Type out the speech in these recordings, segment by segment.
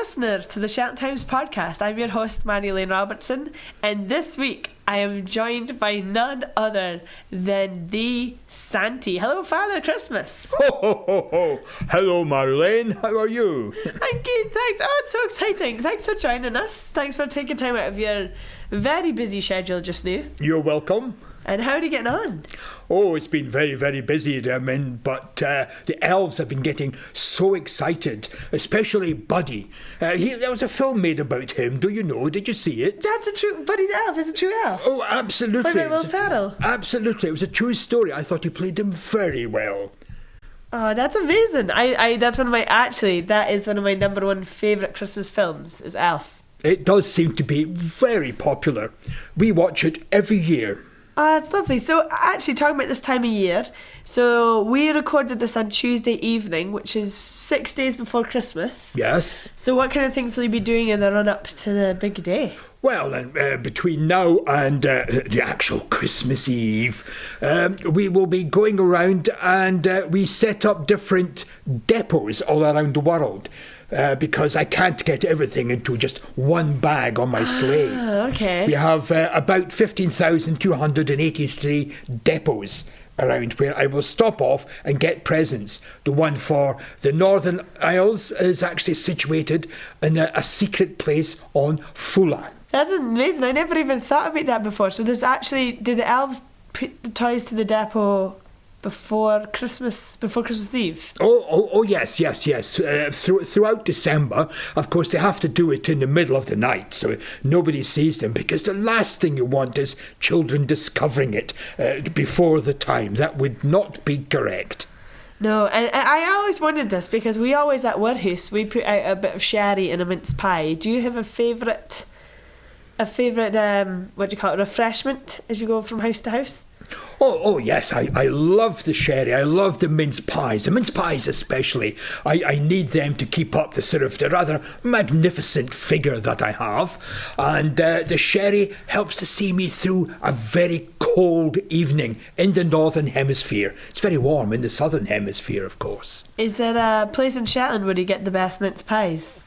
listeners to the Shetland Times Podcast. I'm your host, Marjolein Robertson, and this week I am joined by none other than the Santie. Hello, Father Christmas. Ho, ho, ho, ho. Hello, Marjolein. How are you? I'm good, thanks. Oh, it's so exciting. Thanks for joining us. Thanks for taking time out of your very busy schedule just now. You're welcome. And how are you getting on? Oh, it's been very, very busy, but the elves have been getting so excited, especially Buddy. There was a film made about him, do you know? Did you see it? That's a true... Buddy the elf is a true elf. Oh, absolutely. By Will Ferrell. Absolutely. It was a true story. I thought he played him very well. Oh, that's amazing. I that's one of my... Actually, that is one of my number one favourite Christmas films, is Elf. It does seem to be very popular. We watch it every year. Oh, that's lovely. So, actually, talking about this time of year, so we recorded this on Tuesday evening, which is 6 days before Christmas. Yes. So, what kind of things will you be doing in the run-up to the big day? Well, between now and the actual Christmas Eve, we will be going around and we set up different depots all around the world. Because I can't get everything into just one bag on my sleigh. Okay. We have about 15,283 depots around where I will stop off and get presents. The one for the Northern Isles is actually situated in a secret place on Fula. That's amazing. I never even thought about that before. So there's actually... Did the elves put the toys to the depot before Christmas Eve? Oh, yes. Throughout December, of course, they have to do it in the middle of the night, so nobody sees them, because the last thing you want is children discovering it before the time. That would not be correct. No, and I always wondered this, because we always at Woodhouse, we put out a bit of sherry and a mince pie. Do you have a favourite refreshment as you go from house to house? Oh yes, I love the sherry. I love the mince pies. The mince pies especially. I need them to keep up the rather magnificent figure that I have. And the sherry helps to see me through a very cold evening in the Northern Hemisphere. It's very warm in the Southern Hemisphere, of course. Is there a place in Shetland where you get the best mince pies?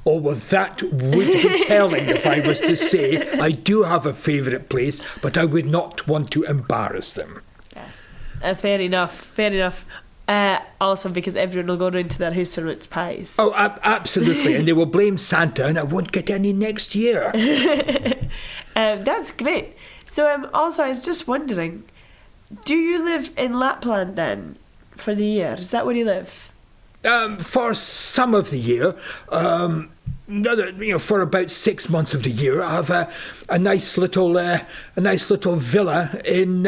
Oh, well, that would be telling if I was to say I do have a favourite place, but I would not want to embarrass them. Yes. Fair enough. Also, because everyone will go round to their house for mince pies. Oh, absolutely. And they will blame Santa, and I won't get any next year. That's great. So, also, I was just wondering, do you live in Lapland then for the year? Is that where you live? For some of the year, for about 6 months of the year, I have a nice little villa in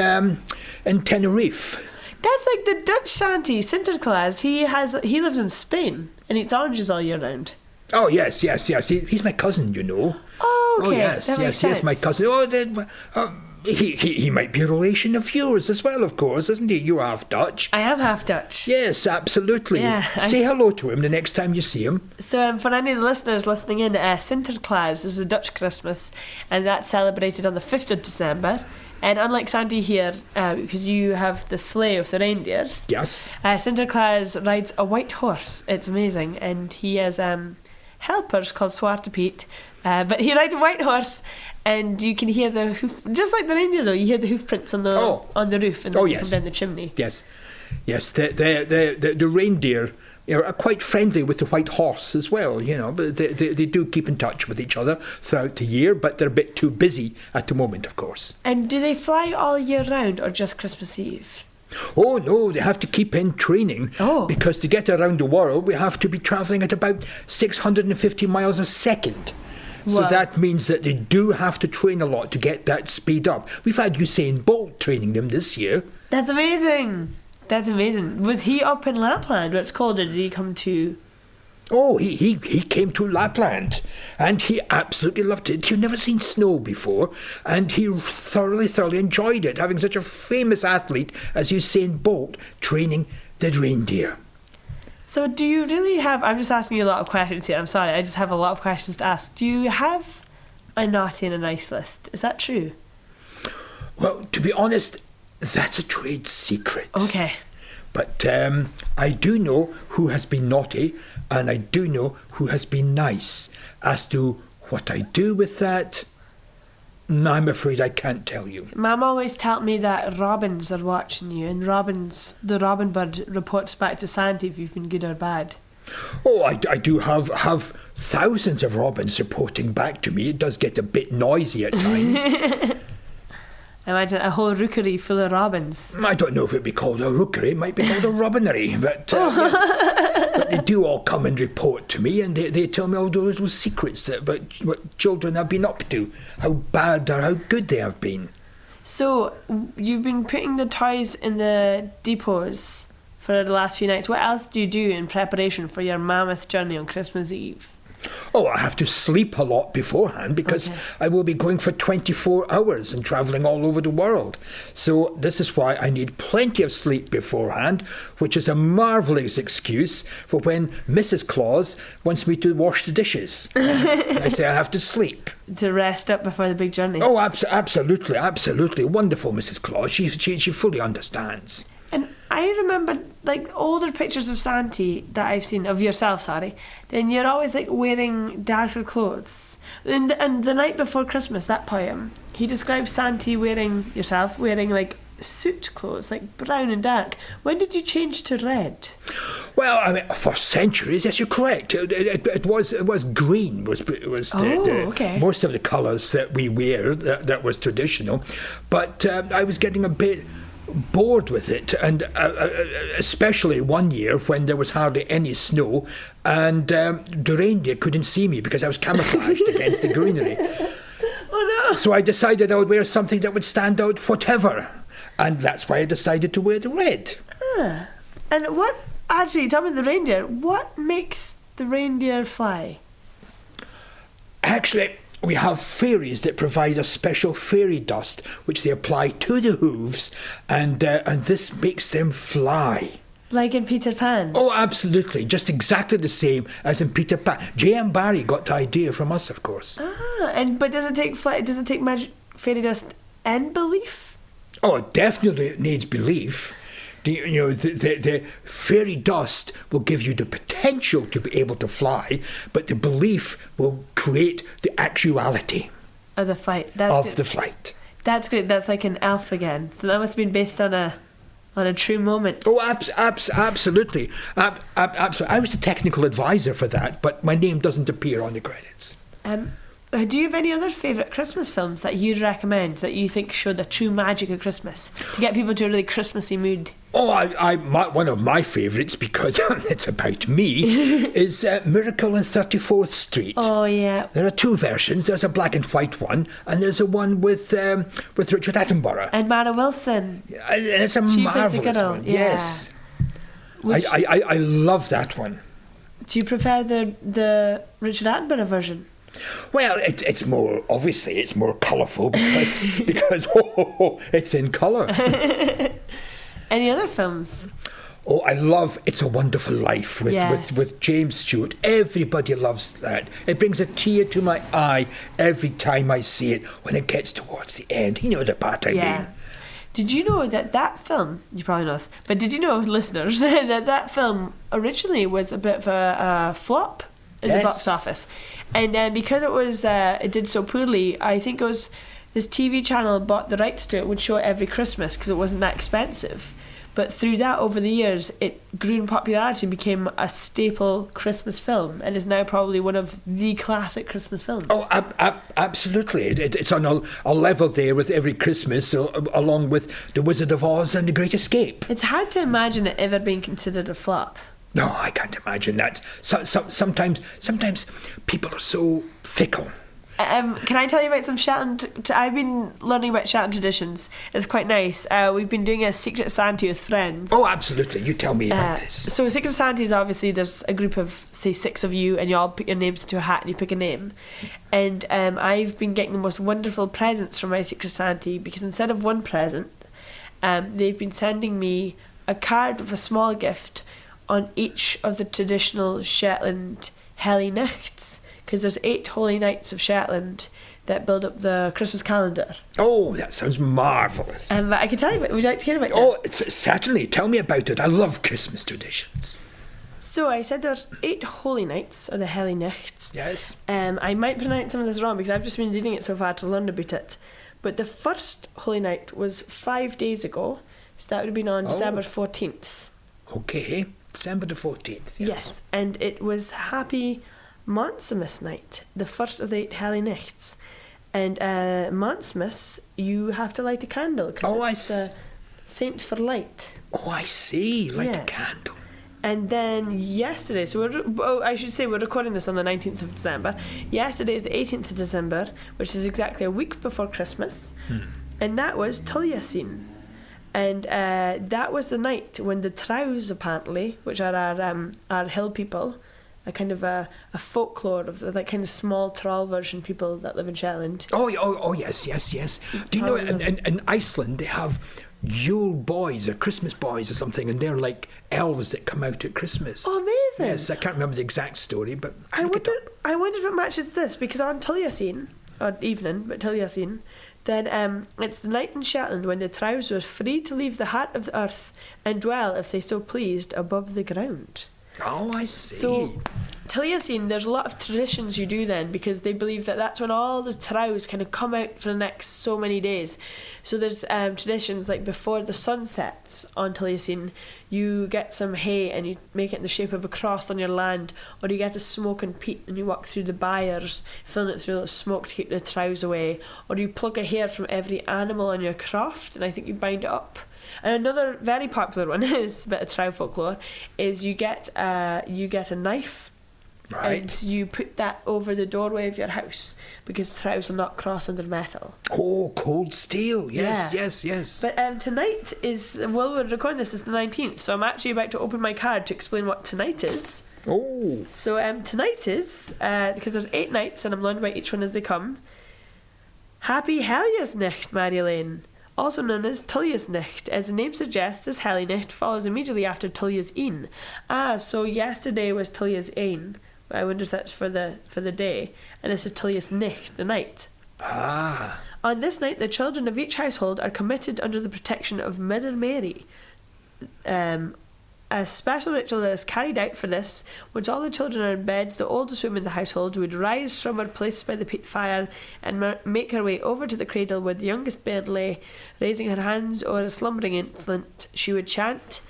Tenerife. That's like the Dutch Santie, Sinterklaas. He lives in Spain and eats oranges all year round. Oh yes. He's my cousin, you know. Oh, okay. Oh yes, he's my cousin. He might be a relation of yours as well, of course, isn't he? You're half Dutch. I am half Dutch. Yes, absolutely. Yeah, Say hello to him the next time you see him. So for any of the listeners listening in, Sinterklaas is a Dutch Christmas, and that's celebrated on the 5th of December. And unlike Santie here, because you have the sleigh of the reindeers, yes, Sinterklaas rides a white horse. It's amazing. And he has helpers called Zwarte Piet, but he rides a white horse. And you can hear the hoof, just like the reindeer though. You hear the hoof prints on the roof and then you come down the chimney. Yes. The reindeer are quite friendly with the white horse as well. You know, but they do keep in touch with each other throughout the year, but they're a bit too busy at the moment, of course. And do they fly all year round or just Christmas Eve? Oh no, they have to keep in training. Because to get around the world, we have to be travelling at about 650 miles a second. So that means that they do have to train a lot to get that speed up. We've had Usain Bolt training them this year. That's amazing. Was he up in Lapland where it's cold, or did he come to... Oh, he came to Lapland and he absolutely loved it. He'd never seen snow before and he thoroughly enjoyed it, having such a famous athlete as Usain Bolt training the reindeer. So do you really have... I'm just asking you a lot of questions here. I'm sorry, I just have a lot of questions to ask. Do you have a naughty and a nice list? Is that true? Well, to be honest, that's a trade secret. Okay. But I do know who has been naughty, and I do know who has been nice. As to what I do with that, I'm afraid I can't tell you. Mum always told me that robins are watching you, and the robin bird reports back to Santie if you've been good or bad. Oh, I do have thousands of robins reporting back to me. It does get a bit noisy at times. Imagine a whole rookery full of robins. I don't know if it'd be called a rookery. It might be called a robinery. But they do all come and report to me, and they tell me all those little secrets about what children have been up to, how bad or how good they have been. So, you've been putting the toys in the depots for the last few nights. What else do you do in preparation for your mammoth journey on Christmas Eve? Oh, I have to sleep a lot beforehand because I will be going for 24 hours and travelling all over the world. So this is why I need plenty of sleep beforehand, which is a marvellous excuse for when Mrs. Claus wants me to wash the dishes. I say I have to sleep. To rest up before the big journey. Oh, absolutely, absolutely. Wonderful, Mrs. Claus. She fully understands. And I remember, like, older pictures of Santie that I've seen, of yourself, sorry, then you're always, like, wearing darker clothes. And the night before Christmas, that poem, he describes Santie wearing, like, suit clothes, like brown and dark. When did you change to red? Well, I mean, for centuries, yes, you're correct. It was green was okay. Most of the colours that we wear that was traditional, but I was getting a bit bored with it, and especially one year when there was hardly any snow, and the reindeer couldn't see me because I was camouflaged against the greenery. Oh no! So I decided I would wear something that would stand out, whatever, and that's why I decided to wear the red. And what? Actually, tell me the reindeer. What makes the reindeer fly? Actually, we have fairies that provide a special fairy dust which they apply to the hooves, and this makes them fly. Like in Peter Pan? Oh, absolutely. Just exactly the same as in Peter Pan. J.M. Barrie got the idea from us, of course. But does it take magic fairy dust and belief? Oh, definitely it needs belief. The fairy dust will give you the potential to be able to fly, but the belief will create the actuality of the flight. The flight. That's great. That's like an elf again. So that must have been based on a true moment. Oh, absolutely. Absolutely. I was the technical advisor for that, but my name doesn't appear on the credits. Do you have any other favourite Christmas films that you'd recommend that you think show the true magic of Christmas to get people to a really Christmassy mood? Oh, one of my favourites, because it's about me, is Miracle on 34th Street. Oh, yeah. There are two versions. There's a black and white one, and there's a one with Richard Attenborough. And Mara Wilson. And it's a marvellous one. Yeah. Yes. I love that one. Do you prefer the Richard Attenborough version? Well, it's more, obviously, it's more colourful because it's in colour. Any other films? Oh, I love It's a Wonderful Life with James Stewart. Everybody loves that. It brings a tear to my eye every time I see it when it gets towards the end. You know the part I mean. Did you know that film, you probably know this, but did you know, listeners, that film originally was a bit of a flop in the box office? And because it did so poorly, I think it was this TV channel bought the rights to it, would show it every Christmas because it wasn't that expensive. But through that, over the years, it grew in popularity and became a staple Christmas film, and is now probably one of the classic Christmas films. Oh, absolutely. It's on a level there with every Christmas, along with The Wizard of Oz and The Great Escape. It's hard to imagine it ever being considered a flop. No, I can't imagine that. Sometimes people are so fickle. Can I tell you about some Shetland? I've been learning about Shetland traditions. It's quite nice. We've been doing a Secret Santie with friends. Oh, absolutely. You tell me about this. So Secret Santie is obviously, there's a group of, say, 6 of you, and you all put your names into a hat and you pick a name. And I've been getting the most wonderful presents from my Secret Santie, because instead of one present, they've been sending me a card with a small gift on each of the traditional Shetland Helly Nichts, because there's 8 holy nights of Shetland. that build up the Christmas calendar. Oh, that sounds marvellous. But I can tell you, would you like to hear about that? Certainly. Tell me about it. I love Christmas traditions. So I said there's 8 Holy Nights, or the Helly Nichts. Yes. I might pronounce some of this wrong because I've just been reading it so far to learn about it. But the first Holy Night was 5 days ago, so that would have been on December 14th. Okay, December the 14th. Yeah. Yes, and it was Happy Mansamus Night, the first of the 8 Helly Nichts. And Mansamus, you have to light a candle because it's the saint for light. Oh, I see. Light a candle. And then yesterday, I should say we're recording this on the 19th of December. Yesterday is the 18th of December, which is exactly a week before Christmas. And that was Tulliassin. And that was the night when the Trows, apparently, which are our hill people, a kind of a folklore of the kind of small Troll version people that live in Shetland. Oh, yes. Do you know, in Iceland, they have Yule boys or Christmas boys or something, and they're like elves that come out at Christmas. Oh, amazing! Yes, I can't remember the exact story, but I wonder if it matches this, because on Tulliassin, or evening, but Tulliassin, then it's the night in Shetland when the Trows were free to leave the heart of the earth and dwell, if they so pleased, above the ground. Oh, I see. So, Tulliassin, there's a lot of traditions you do then, because they believe that that's when all the Trows kind of come out for the next so many days. So there's traditions like before the sun sets on Tulliassin, you get some hay and you make it in the shape of a cross on your land, or you get a smoking peat and you walk through the byres, filling it through the smoke to keep the Trows away, or you pluck a hair from every animal on your croft and I think you bind it up. And another very popular one is a bit of Trow folklore, is you get a knife. Right. And you put that over the doorway of your house because Trows will not cross under metal. Oh, cold steel. Yes. But tonight is, well, we're recording this, is the 19th, so I'm actually about to open my card to explain what tonight is. Oh. So tonight is, because there's 8 nights and I'm learning about each one as they come, Happy Helliasnacht, Marjolein. Also known as Tulliasnacht, as the name suggests, this Helly Night follows immediately after Tulliasinn. So yesterday was Tulliasinn. I wonder if that's for the day, and this is Tulliasnacht, the night. On this night, the children of each household are committed under the protection of Mother Mary. A special ritual that is carried out for this. Once all the children are in bed, the oldest woman in the household would rise from her place by the peat fire and make her way over to the cradle where the youngest bairn lay. Raising her hands over a slumbering infant, she would chant,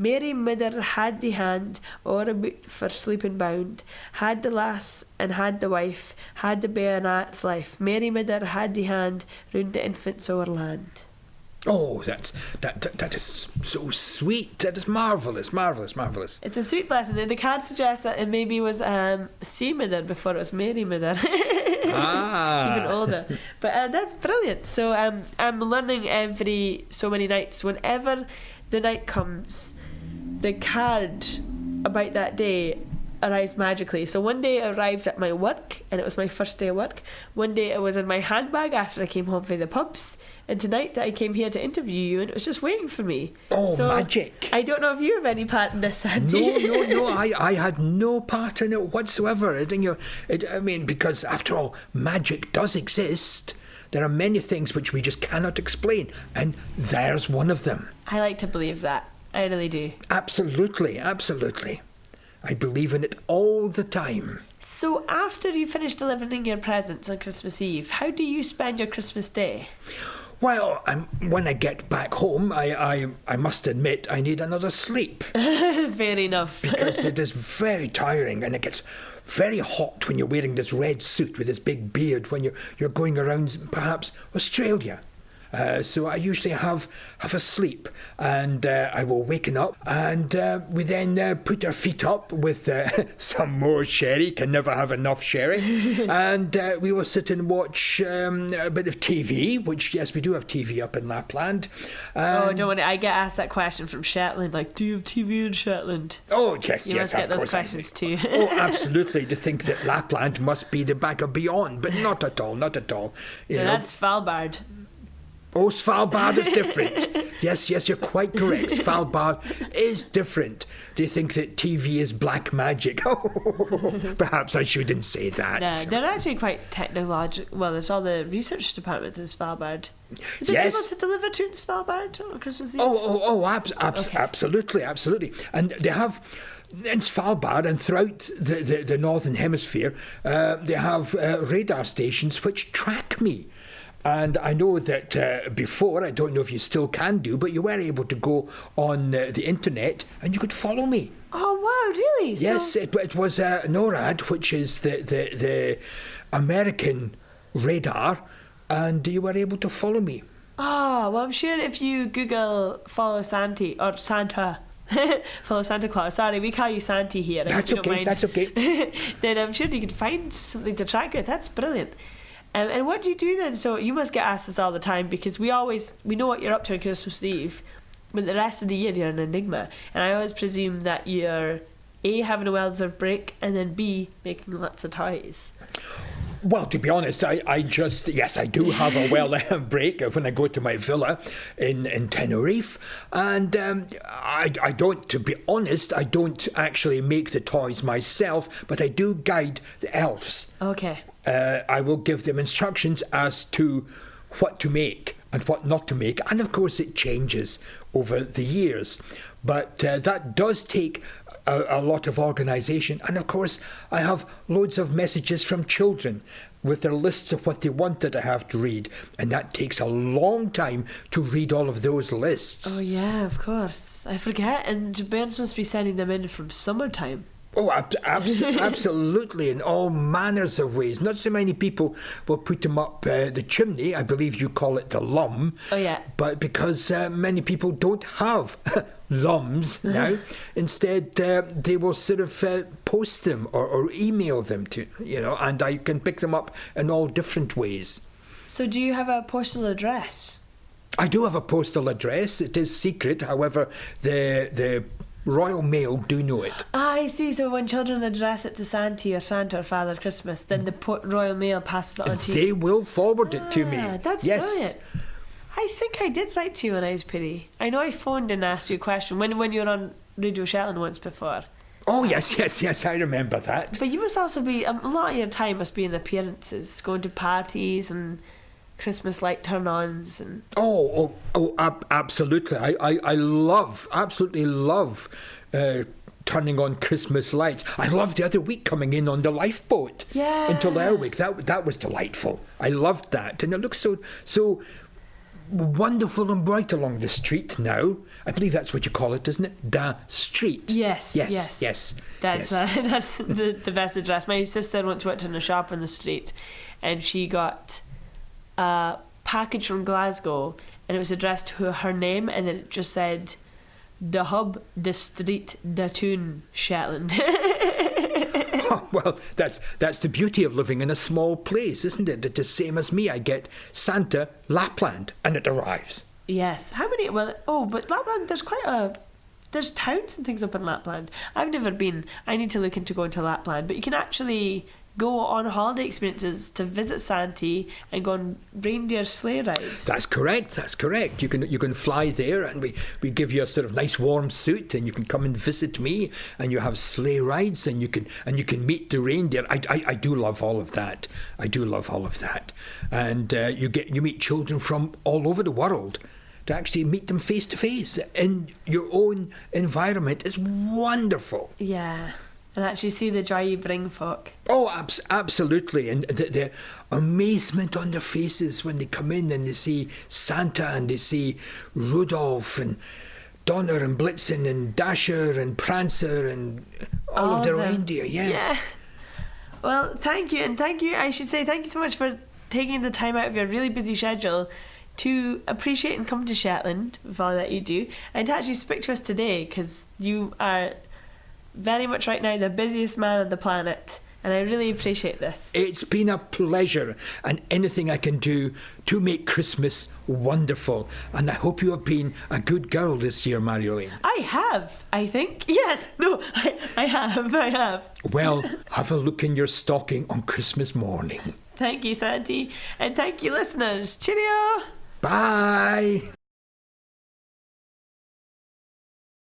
Mary Mother had the hand o'er a boot for sleeping bound, had the lass and had the wife, had the bairn at its life. Mary Mother had the hand round the infant's o'er land. Oh, that is so sweet. That is marvellous. It's a sweet blessing. And the card suggests that it maybe was C Mother before it was Mary Mother. Even older. But that's brilliant. So I'm learning every so many nights. Whenever the night comes, the card about that day arrives magically. So one day it arrived at my work and it was my first day of work. One day it was in my handbag after I came home from the pubs. And tonight I came here to interview you and it was just waiting for me. Oh, so magic. I don't know if you have any part in this, Santie. No. I had no part in it whatsoever. I mean, because after all, magic does exist. There are many things which we just cannot explain. And there's one of them. I like to believe that. I really do. Absolutely. I believe in it all the time. So after you finish delivering your presents on Christmas Eve, how do you spend your Christmas day? Well, when I get back home, I must admit I need another sleep. Fair enough. Because it is very tiring and it gets very hot when you're wearing this red suit with this big beard when you're going around perhaps Australia. So I usually have a sleep and I will waken up and we then put our feet up with some more sherry, can never have enough sherry, and we will sit and watch a bit of TV, which, yes, we do have TV up in Lapland. Don't worry, I get asked that question from Shetland, like, do you have TV in Shetland? Oh, yes, you must get of those course. questions too. Oh, absolutely, to think that Lapland must be the back of beyond, but not at all. That's Svalbard. Oh, Svalbard is different. Yes, you're quite correct. Svalbard is different. Do you think that TV is black magic? Oh, perhaps I shouldn't say that. No, they're actually quite technological. Well, there's all the research departments in Svalbard. Is there Yes. people to deliver to in Svalbard on Christmas Eve? Okay. Absolutely. And they have, in Svalbard and throughout the Northern Hemisphere, they have radar stations which track me. And I know that before, I don't know if you still can do, but you were able to go on the internet and you could follow me. Oh, wow, really? Yes, So... it was NORAD, which is the American radar, and you were able to follow me. Oh, well, I'm sure if you Google follow Santie, or Santa, follow Santa Claus, sorry, we call you Santie here. That's okay, that's okay. Then I'm sure you could find something to track with. That's brilliant. And what do you do then? So you must get asked this all the time, because we know what you're up to on Christmas Eve, but the rest of the year you're an enigma. And I always presume that you're A, having a well-deserved break, and then B, making lots of toys. Well, to be honest, I do have a well break when I go to my villa in Tenerife, and I don't, to be honest, I don't actually make the toys myself, but I do guide the elves. Okay. I will give them instructions as to what to make and what not to make, and of course it changes over the years, but that does take a lot of organisation. And of course I have loads of messages from children with their lists of what they want that I have to read, and that takes a long time to read all of those lists. Oh yeah, of course. I forget, and parents must be sending them in from summertime. Oh, absolutely, in all manners of ways. Not so many people will put them up the chimney. I believe you call it the lum. Oh, yeah. But because many people don't have lums now, instead they will sort of post them or email them to, and I can pick them up in all different ways. So do you have a postal address? I do have a postal address. It is secret. However, the Royal Mail do know it. I see. So when children address it to Santie or Santa or Father Christmas, then the Royal Mail passes it on to you. They will forward it to me. That's brilliant. I think I did write to you when I was pretty. I know I phoned and asked you a question when you were on Radio Shetland once before. Oh, yes, I remember that. But you must also be, a lot of your time must be in appearances, going to parties and Christmas light turn-ons and... Absolutely. I absolutely love turning on Christmas lights. I loved the other week coming in on the lifeboat into Lerwick. That was delightful. I loved that, and it looks so wonderful and bright along the street now. I believe that's what you call it, isn't it? Da street. Yes. That's the best address. My sister once worked in a shop on the street, and she got a package from Glasgow, and it was addressed to her name, and then it just said "The Hub, the Street, the Tune, Shetland." Oh, well, that's the beauty of living in a small place, isn't it? It's the same as me. I get Santa, Lapland, and it arrives. Yes. How many? Well, but Lapland, there's towns and things up in Lapland. I've never been. I need to look into going to Lapland, but you can actually go on holiday experiences to visit Santie and go on reindeer sleigh rides. That's correct. You can fly there, and we give you a sort of nice warm suit, and you can come and visit me, and you have sleigh rides, and you can meet the reindeer. I do love all of that. And you meet children from all over the world. To actually meet them face to face in your own environment is wonderful. Yeah. And actually see the joy you bring folk. Oh, absolutely. And the amazement on their faces when they come in and they see Santa and they see Rudolph and Donner and Blitzen and Dasher and Prancer and all of the reindeer. Yes. Yeah. Well, thank you. And thank you. I should say thank you so much for taking the time out of your really busy schedule to appreciate and come to Shetland with all that you do, and to actually speak to us today, because you are very much right now the busiest man on the planet, and I really appreciate this. It's been a pleasure, and anything I can do to make Christmas wonderful. And I hope you have been a good girl this year, Marjolein. I have, I think. Yes, no, I have. Well, have a look in your stocking on Christmas morning. Thank you, Santie, and thank you, listeners. Cheerio! Bye.